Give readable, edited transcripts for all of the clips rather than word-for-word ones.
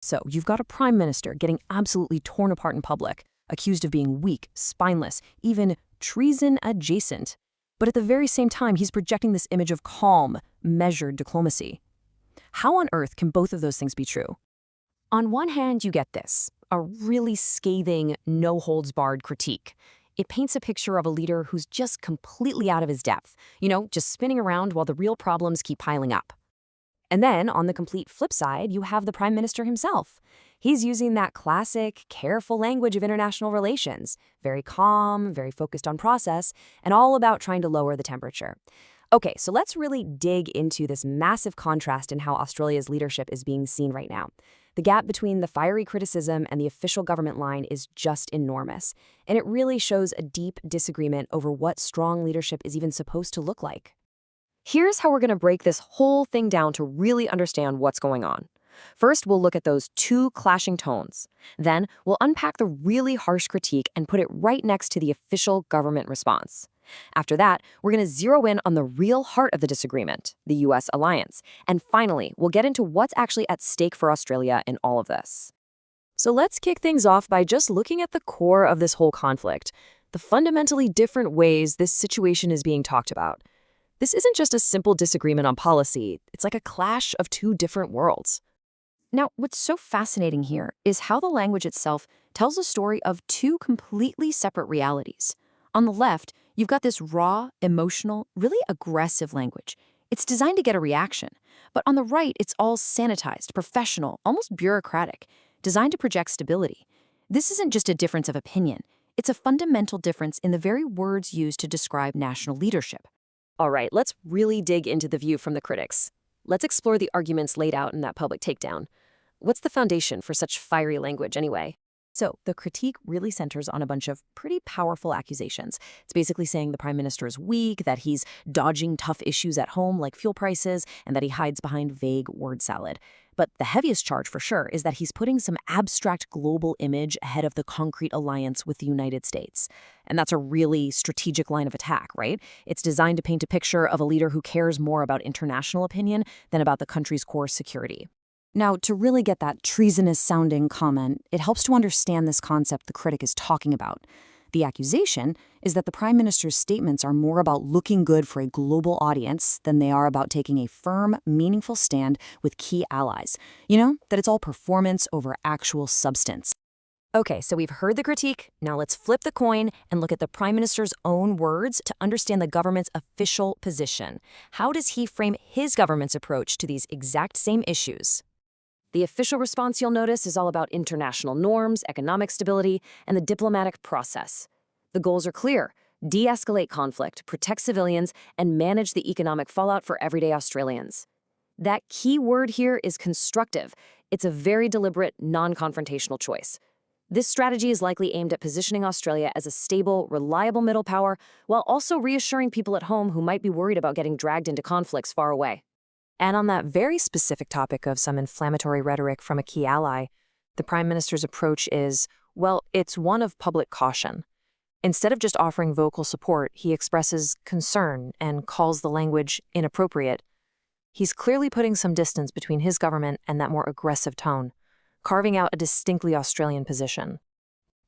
So you've got a prime minister getting absolutely torn apart in public, accused of being weak, spineless, even treason-adjacent. But at the very same time, he's projecting this image of calm, measured diplomacy. How on earth can both of those things be true? On one hand, you get this, a really scathing, no-holds-barred critique. It paints a picture of a leader who's just completely out of his depth, just spinning around while the real problems keep piling up. And then, on the complete flip side, you have the prime minister himself. He's using that classic, careful language of international relations, very calm, very focused on process, and all about trying to lower the temperature. Okay, so let's really dig into this massive contrast in how Australia's leadership is being seen right now. The gap between the fiery criticism and the official government line is just enormous, and it really shows a deep disagreement over what strong leadership is even supposed to look like. Here's how we're going to break this whole thing down to really understand what's going on. First, we'll look at those two clashing tones. Then, we'll unpack the really harsh critique and put it right next to the official government response. After that, we're going to zero in on the real heart of the disagreement, the U.S. alliance. And finally, we'll get into what's actually at stake for Australia in all of this. So let's kick things off by just looking at the core of this whole conflict, the fundamentally different ways this situation is being talked about. This isn't just a simple disagreement on policy, it's like a clash of two different worlds. Now, what's so fascinating here is how the language itself tells a story of two completely separate realities. On the left, you've got this raw, emotional, really aggressive language. It's designed to get a reaction. But on the right, it's all sanitized, professional, almost bureaucratic, designed to project stability. This isn't just a difference of opinion. It's a fundamental difference in the very words used to describe national leadership. All right, let's really dig into the view from the critics. Let's explore the arguments laid out in that public takedown. What's the foundation for such fiery language anyway? So the critique really centers on a bunch of pretty powerful accusations. It's basically saying the prime minister is weak, that he's dodging tough issues at home like fuel prices, and that he hides behind vague word salad. But the heaviest charge for sure is that he's putting some abstract global image ahead of the concrete alliance with the United States. And that's a really strategic line of attack, right? It's designed to paint a picture of a leader who cares more about international opinion than about the country's core security. Now, to really get that treasonous-sounding comment, it helps to understand this concept the critic is talking about. The accusation is that the prime minister's statements are more about looking good for a global audience than they are about taking a firm, meaningful stand with key allies. That it's all performance over actual substance. Okay, so we've heard the critique. Now let's flip the coin and look at the prime minister's own words to understand the government's official position. How does he frame his government's approach to these exact same issues? The official response, you'll notice, is all about international norms, economic stability, and the diplomatic process. The goals are clear: de-escalate conflict, protect civilians, and manage the economic fallout for everyday Australians. That key word here is constructive. It's a very deliberate, non-confrontational choice. This strategy is likely aimed at positioning Australia as a stable, reliable middle power, while also reassuring people at home who might be worried about getting dragged into conflicts far away. And on that very specific topic of some inflammatory rhetoric from a key ally, the prime minister's approach is, well, it's one of public caution. Instead of just offering vocal support, he expresses concern and calls the language inappropriate. He's clearly putting some distance between his government and that more aggressive tone, carving out a distinctly Australian position.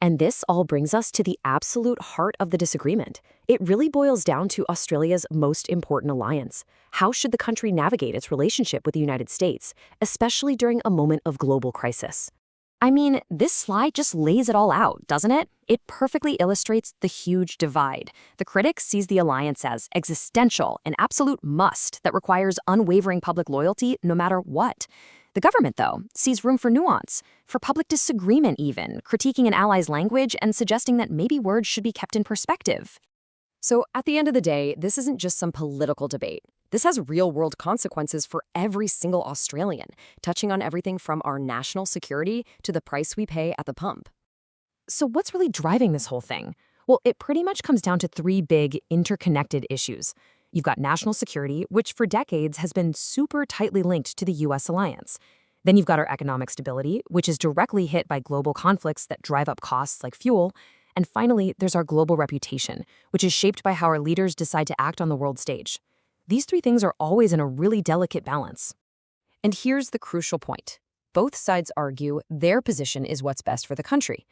And this all brings us to the absolute heart of the disagreement. It really boils down to Australia's most important alliance. How should the country navigate its relationship with the United States, especially during a moment of global crisis? I mean, this slide just lays it all out, doesn't it? It perfectly illustrates the huge divide. The critic sees the alliance as existential, an absolute must that requires unwavering public loyalty no matter what. The government, though, sees room for nuance, for public disagreement even, critiquing an ally's language and suggesting that maybe words should be kept in perspective. So at the end of the day, this isn't just some political debate. This has real-world consequences for every single Australian, touching on everything from our national security to the price we pay at the pump. So what's really driving this whole thing? Well, it pretty much comes down to three big interconnected issues. You've got national security, which for decades has been super tightly linked to the U.S. alliance. Then you've got our economic stability, which is directly hit by global conflicts that drive up costs like fuel. And finally, there's our global reputation, which is shaped by how our leaders decide to act on the world stage. These three things are always in a really delicate balance. And here's the crucial point. Both sides argue their position is what's best for the country.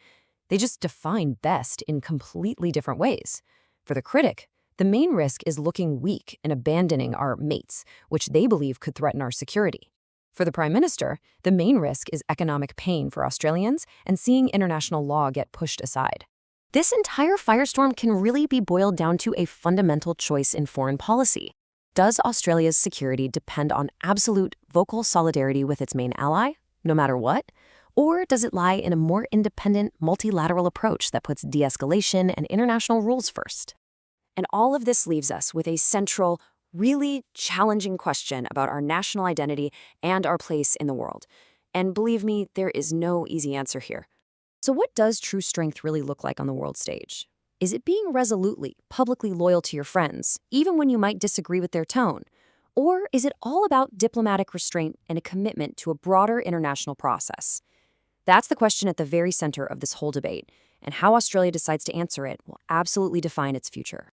They just define best in completely different ways. For the critic, the main risk is looking weak and abandoning our mates, which they believe could threaten our security. For the Prime Minister, the main risk is economic pain for Australians and seeing international law get pushed aside. This entire firestorm can really be boiled down to a fundamental choice in foreign policy. Does Australia's security depend on absolute vocal solidarity with its main ally, no matter what? Or does it lie in a more independent, multilateral approach that puts de-escalation and international rules first? And all of this leaves us with a central, really challenging question about our national identity and our place in the world. And believe me, there is no easy answer here. So what does true strength really look like on the world stage? Is it being resolutely, publicly loyal to your friends, even when you might disagree with their tone? Or is it all about diplomatic restraint and a commitment to a broader international process? That's the question at the very center of this whole debate, and how Australia decides to answer it will absolutely define its future.